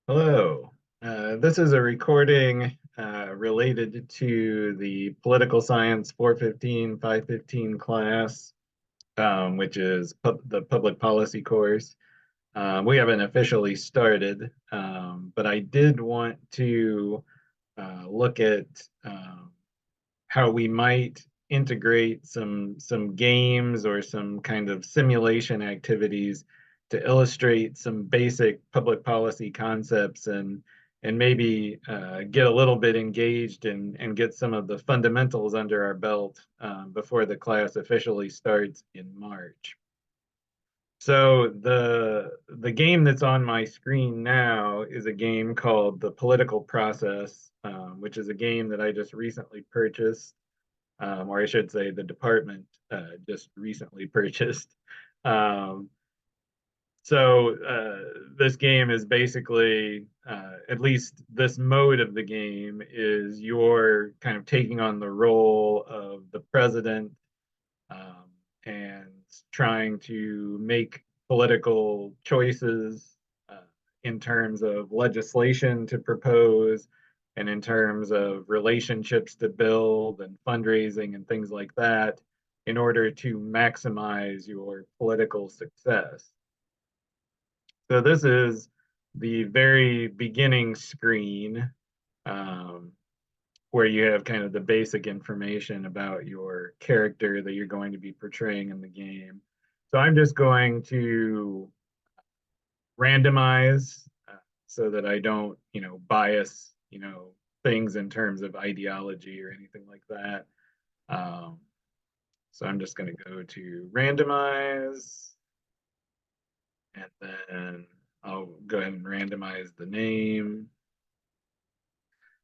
Hello. This is a recording related to the political science 415, 515 class, which is the public policy course. We haven't officially started, but I did want to look at how we might integrate some games or some kind of simulation activities to illustrate some basic public policy concepts and maybe get a little bit engaged and get some of the fundamentals under our belt before the class officially starts in March. So the game that's on my screen now is a game called The Political Process, which is a game that I just recently purchased, or I should say the department just recently purchased. Um, this game is basically, at least this mode of the game, is you're kind of taking on the role of the president um, and trying to make political choices in terms of legislation to propose and in terms of relationships to build and fundraising and things like that in order to maximize your political success. So this is the very beginning screen um, where you have kind of the basic information about your character that you're going to be portraying in the game. So I'm just going to randomize so that I don't, bias, things in terms of ideology or anything like that. Um, so I'm just going to go to randomize, and then I'll go ahead and randomize the name.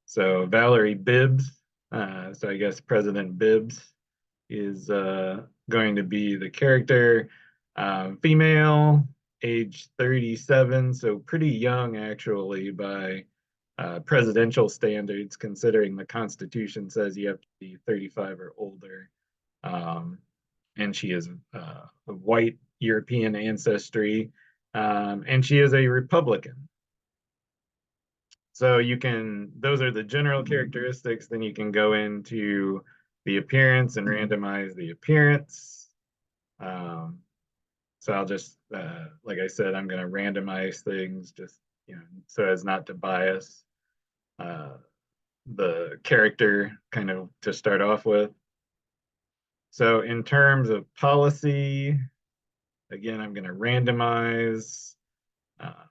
So Valerie Bibbs, so I guess President Bibbs is going to be the character. Female, age 37, so pretty young actually by presidential standards, considering the Constitution says you have to be 35 or older. Um, and she is of white European ancestry, and she is a Republican. So those are the general characteristics. Then you can go into the appearance and randomize the appearance. Um, so I'll just, like I said, I'm going to randomize things just, so as not to bias uh, the character kind of to start off with. So in terms of policy, again, I'm going to randomize. Uh,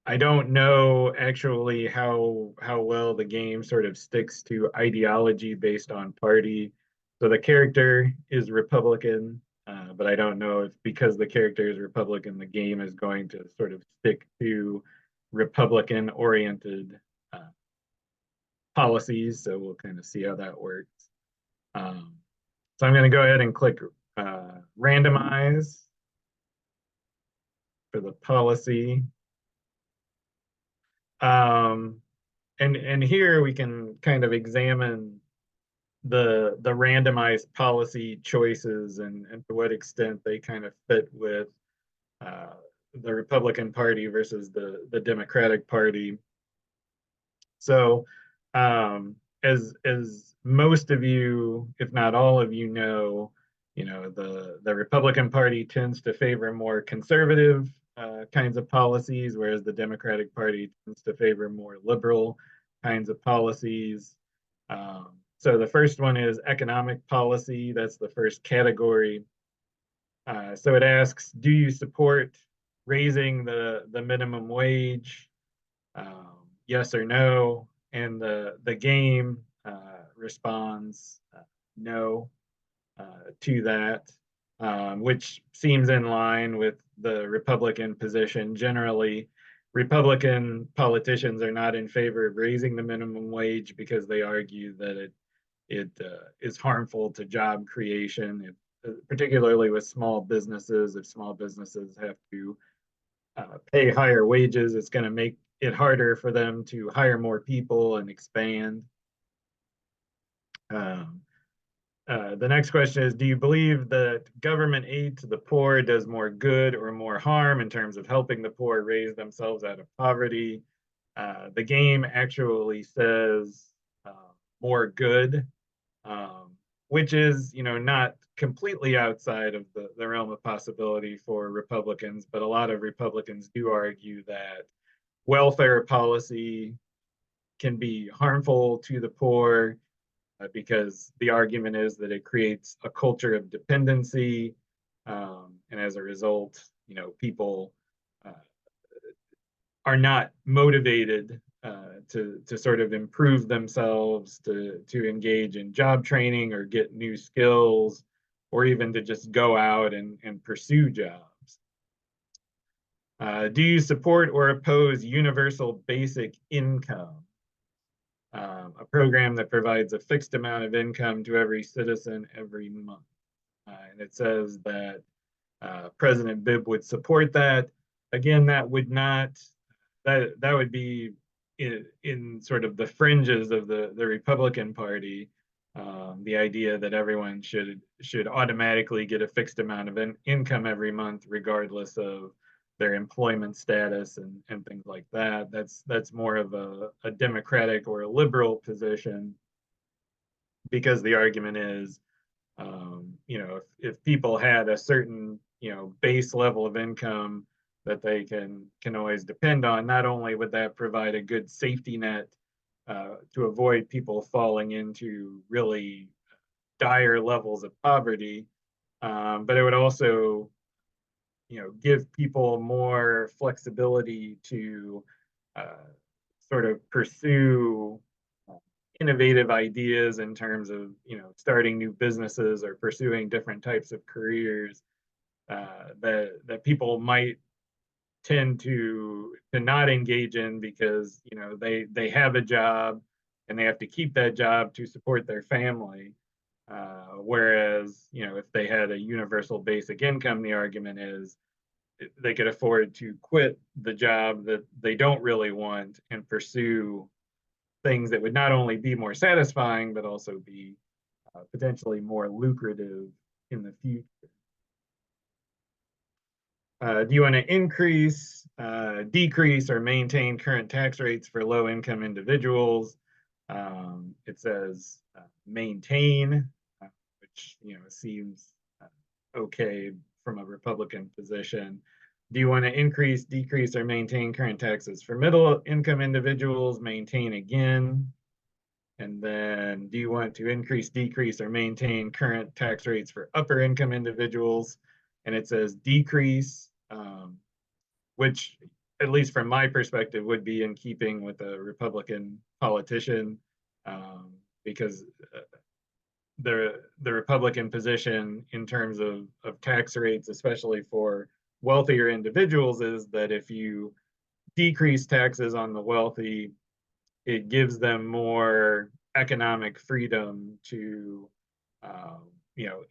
I don't know actually how well the game sort of sticks to ideology based on party. So the character is Republican, but I don't know if because the character is Republican, the game is going to sort of stick to Republican oriented policies. So we'll kind of see how that works. Um, so I'm going to go ahead and click randomize for the policy. Um, and here we can kind of examine the randomized policy choices and to what extent they kind of fit with uh, the Republican Party versus the Democratic Party. So as most of you, if not all of you know, the Republican Party tends to favor more conservative kinds of policies, whereas the Democratic Party tends to favor more liberal kinds of policies. So the first one is economic policy. That's the first category. So it asks, do you support raising the minimum wage? Yes or no? And the game responds no to that, which seems in line with the Republican position. Generally, Republican politicians are not in favor of raising the minimum wage because they argue that it is harmful to job creation, particularly with small businesses. If small businesses have to pay higher wages, it's going to make it harder for them to hire more people and expand. Um, The next question is, do you believe that government aid to the poor does more good or more harm in terms of helping the poor raise themselves out of poverty? The game actually says uh, more good, um, which is, not completely outside of the realm of possibility for Republicans, but a lot of Republicans do argue that welfare policy can be harmful to the poor because the argument is that it creates a culture of dependency, and as a result, people uh, are not motivated to sort of improve themselves, to engage in job training or get new skills, or even to just go out and pursue jobs. Do you support or oppose universal basic income? A program that provides a fixed amount of income to every citizen every month. And it says that President Bibb would support that. Again, that would be in sort of the fringes of the Republican Party. The idea that everyone should automatically get a fixed amount of income every month, regardless of their employment status and things like that. That's more of a Democratic or a liberal position, because the argument is, if people had a certain, base level of income that they can always depend on, not only would that provide a good safety net to avoid people falling into really dire levels of poverty, but it would also, give people more flexibility to uh, sort of pursue innovative ideas in terms of, starting new businesses or pursuing different types of careers that people might tend to not engage in because, they have a job and they have to keep that job to support their family. Whereas, if they had a universal basic income, the argument is they could afford to quit the job that they don't really want and pursue things that would not only be more satisfying, but also be potentially more lucrative in the future. Do you want to increase, decrease, or maintain current tax rates for low income individuals? It says maintain, which seems okay from a Republican position. Do you want to increase, decrease, or maintain current taxes for middle income individuals? Maintain again. And then do you want to increase, decrease, or maintain current tax rates for upper income individuals? And it says decrease, which, at least from my perspective, would be in keeping with a Republican politician, because the Republican position in terms of tax rates, especially for wealthier individuals, is that if you decrease taxes on the wealthy, it gives them more economic freedom to,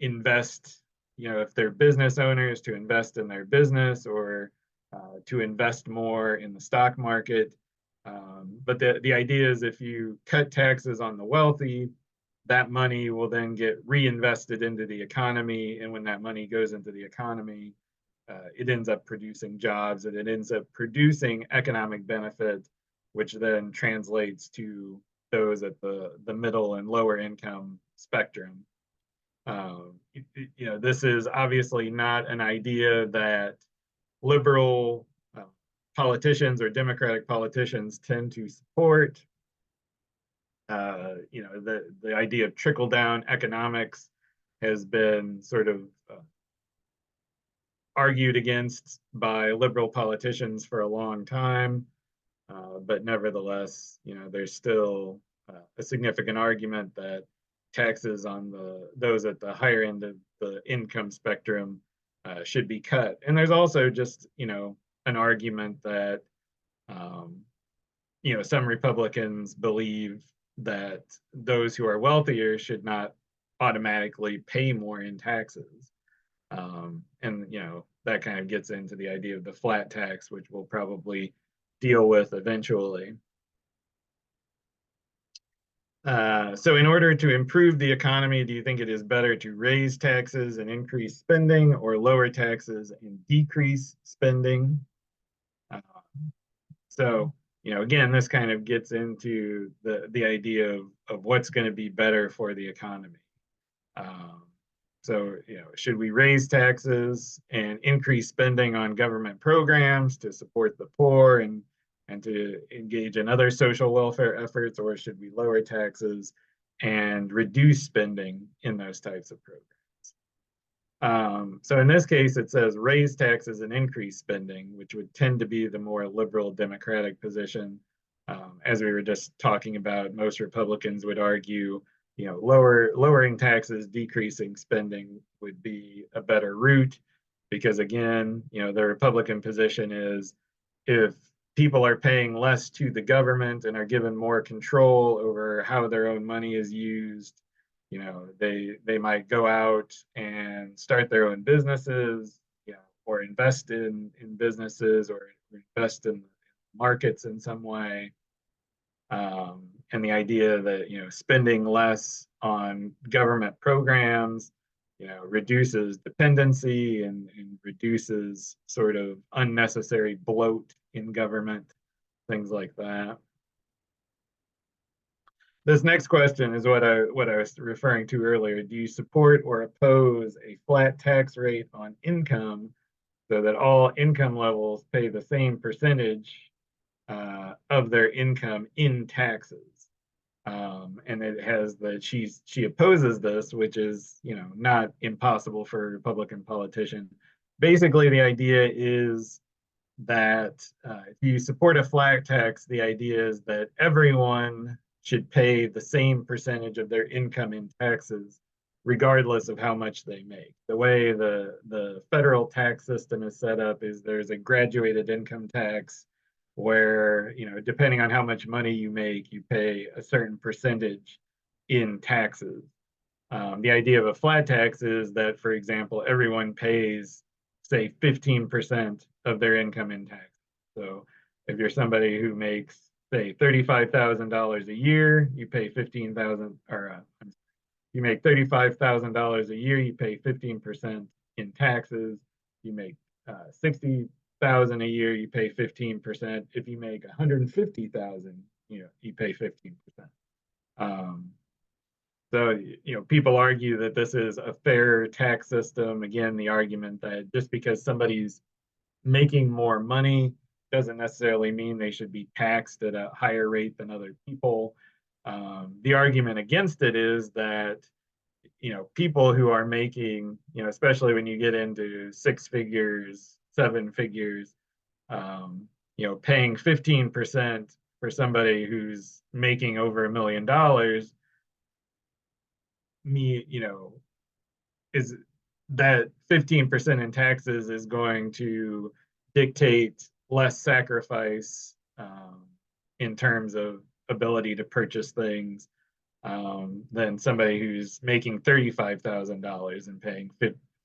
invest, if they're business owners, to invest in their business, or to invest more in the stock market. But the idea is, if you cut taxes on the wealthy, that money will then get reinvested into the economy. And when that money goes into the economy, it ends up producing jobs, and it ends up producing economic benefit, which then translates to those at the middle and lower income spectrum. This is obviously not an idea that liberal politicians or Democratic politicians tend to support. The idea of trickle down economics has been sort of argued against by liberal politicians for a long time. But nevertheless, there's still a significant argument that taxes on those at the higher end of the income spectrum should be cut. And there's also just, an argument that, some Republicans believe that those who are wealthier should not automatically pay more in taxes. And that kind of gets into the idea of the flat tax, which we'll probably deal with eventually. So in order to improve the economy, do you think it is better to raise taxes and increase spending, or lower taxes and decrease spending? Uh, so, again, this kind of gets into the idea of what's going to be better for the economy. Um, so, should we raise taxes and increase spending on government programs to support the poor and to engage in other social welfare efforts, or should we lower taxes and reduce spending in those types of programs? So in this case, it says raise taxes and increase spending, which would tend to be the more liberal Democratic position. As we were just talking about, most Republicans would argue, lowering taxes, decreasing spending would be a better route, because again, the Republican position is if people are paying less to the government and are given more control over how their own money is used, they might go out and start their own businesses, or invest in businesses, or invest in markets in some way. And the idea that spending less on government programs reduces dependency and reduces sort of unnecessary bloat in government, things like that. This next question is what I was referring to earlier. Do you support or oppose a flat tax rate on income so that all income levels pay the same percentage of their income in taxes? And it has that she opposes this, which is not impossible for a Republican politician. Basically, the idea is that if you support a flat tax, the idea is that everyone should pay the same percentage of their income in taxes, regardless of how much they make. The way the federal tax system is set up is there's a graduated income tax where, depending on how much money you make, you pay a certain percentage in taxes. The idea of a flat tax is that, for example, everyone pays, say, 15% of their income in taxes. So if you're somebody who makes, say, $35,000 a year, you pay 15,000, or you make $35,000 a year, you pay 15% in taxes. You make 60,000 a year, you pay 15%. If you make 150,000, you pay 15%. So, people argue that this is a fair tax system. Again, the argument that just because somebody's making more money doesn't necessarily mean they should be taxed at a higher rate than other people. The argument against it is that, people who are making, especially when you get into six figures, seven figures, paying 15% for somebody who's making over $1 million, is that 15% in taxes is going to dictate less sacrifice in terms of ability to purchase things than somebody who's making $35,000 and paying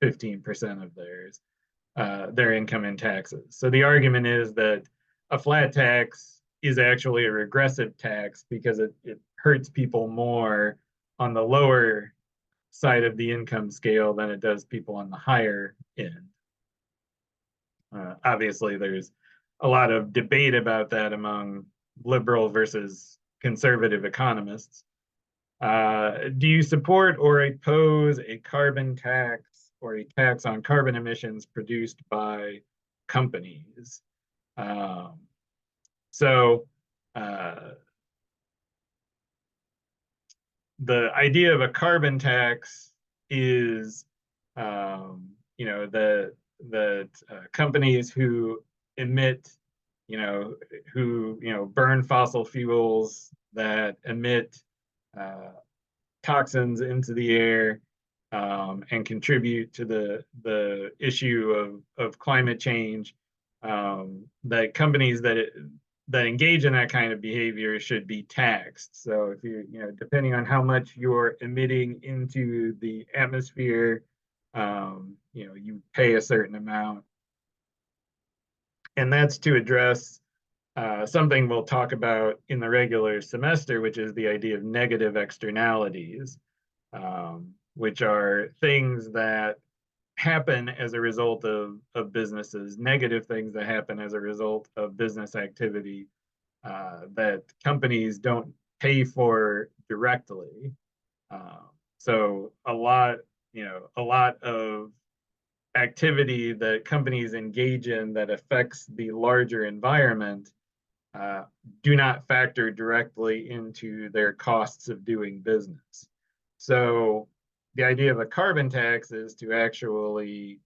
15% of their income in taxes. So the argument is that a flat tax is actually a regressive tax because it hurts people more on the lower side of the income scale than it does people on the higher end. Obviously, there's a lot of debate about that among liberal versus conservative economists. Do you support or oppose a carbon tax or a tax on carbon emissions produced by companies? So the idea of a carbon tax is, that companies who emit, who burn fossil fuels that emit toxins into the air and contribute to the issue of climate change, that companies that engage in that kind of behavior should be taxed. So if depending on how much you're emitting into the atmosphere, you pay a certain amount. And that's to address something we'll talk about in the regular semester, which is the idea of negative externalities, which are things that happen as a result of businesses, negative things that happen as a result of business activity that companies don't pay for directly. So a lot of activity that companies engage in that affects the larger environment do not factor directly into their costs of doing business. So the idea of a carbon tax is to actually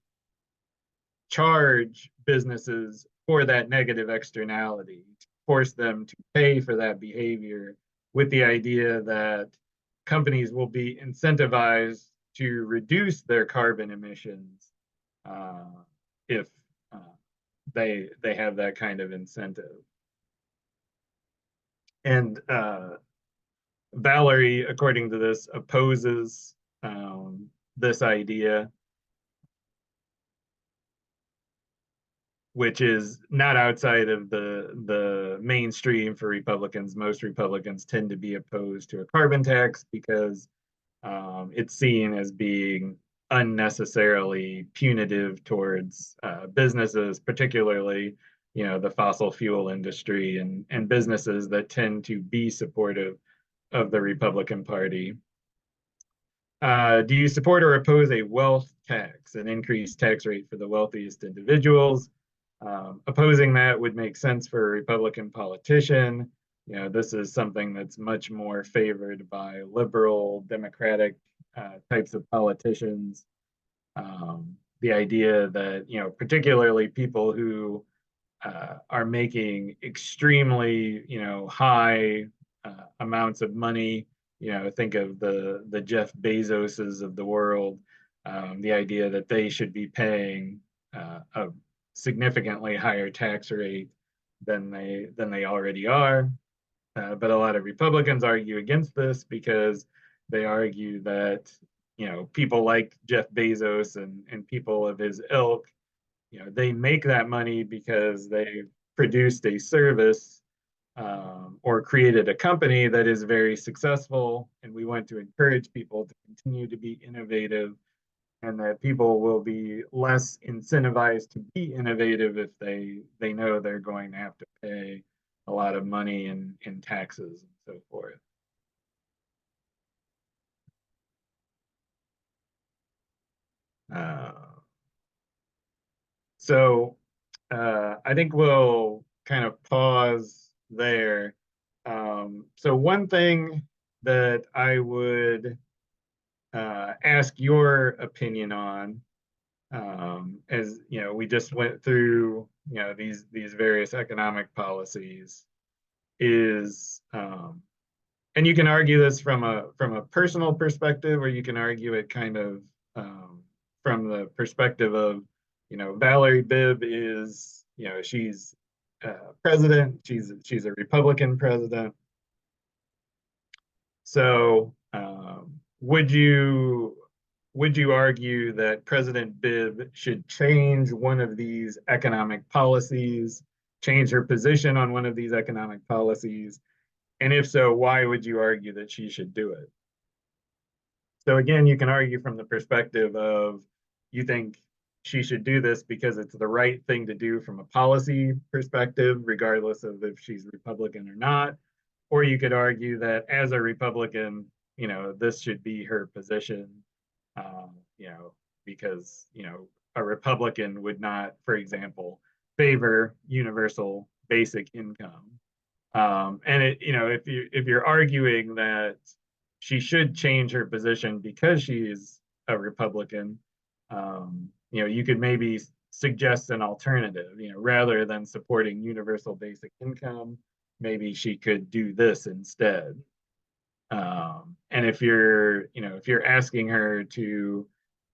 charge businesses for that negative externality, to force them to pay for that behavior, with the idea that companies will be incentivized to reduce their carbon emissions if they have that kind of incentive. And Valerie, according to this, opposes this idea, which is not outside of the mainstream for Republicans. Most Republicans tend to be opposed to a carbon tax because it's seen as being unnecessarily punitive towards businesses, particularly the fossil fuel industry and businesses that tend to be supportive of the Republican Party. Do you support or oppose a wealth tax, an increased tax rate for the wealthiest individuals? Opposing that would make sense for a Republican politician. This is something that's much more favored by liberal, democratic types of politicians. The idea that, particularly people who are making extremely, high amounts of money, think of the Jeff Bezoses of the world, the idea that they should be paying a significantly higher tax rate than they already are. But a lot of Republicans argue against this because they argue that people like Jeff Bezos and people of his ilk, they make that money because they produced a service or created a company that is very successful, and we want to encourage people to continue to be innovative, and that people will be less incentivized to be innovative if they know they're going to have to pay a lot of money in taxes and so forth. So I think we'll kind of pause there. So one thing that I would ask your opinion on, as we just went through these various economic policies, is and you can argue this from a personal perspective, or you can argue it kind of from the perspective of Valerie Bibb is she's president, she's a Republican president. So would you argue that President Bibb should change one of these economic policies, change her position on one of these economic policies? And if so, why would you argue that she should do it? So again, you can argue from the perspective of you think she should do this because it's the right thing to do from a policy perspective, regardless of if she's Republican or not. Or you could argue that as a Republican, this should be her position, because, a Republican would not, for example, favor universal basic income. And if you're arguing that she should change her position because she's a Republican, you could maybe suggest an alternative. Rather than supporting universal basic income, maybe she could do this instead. And if you're asking her to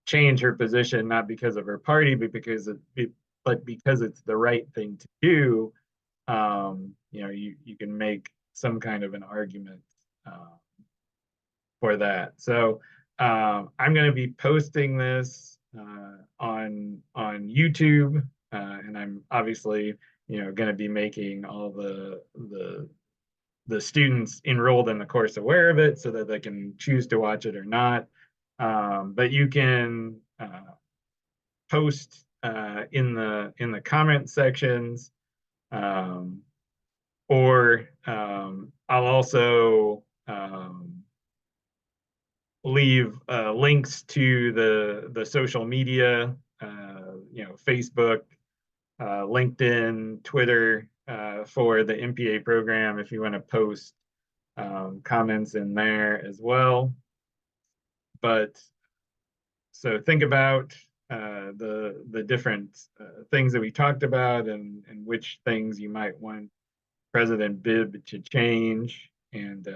change her position not because of her party, but because it's the right thing to do, you can make some kind of an argument for that. So I'm going to be posting this on YouTube, and I'm obviously going to be making all the students enrolled in the course aware of it so that they can choose to watch it or not. But you can post in the comment sections, or I'll also leave links to the social media, Facebook, LinkedIn, Twitter, for the MPA program if you want to post comments in there as well. But so think about the different things that we talked about, and which things you might want President Bibb to change, and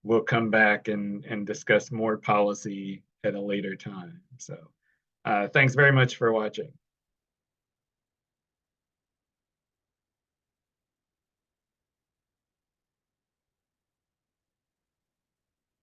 we'll come back and discuss more policy at a later time. So thanks very much for watching.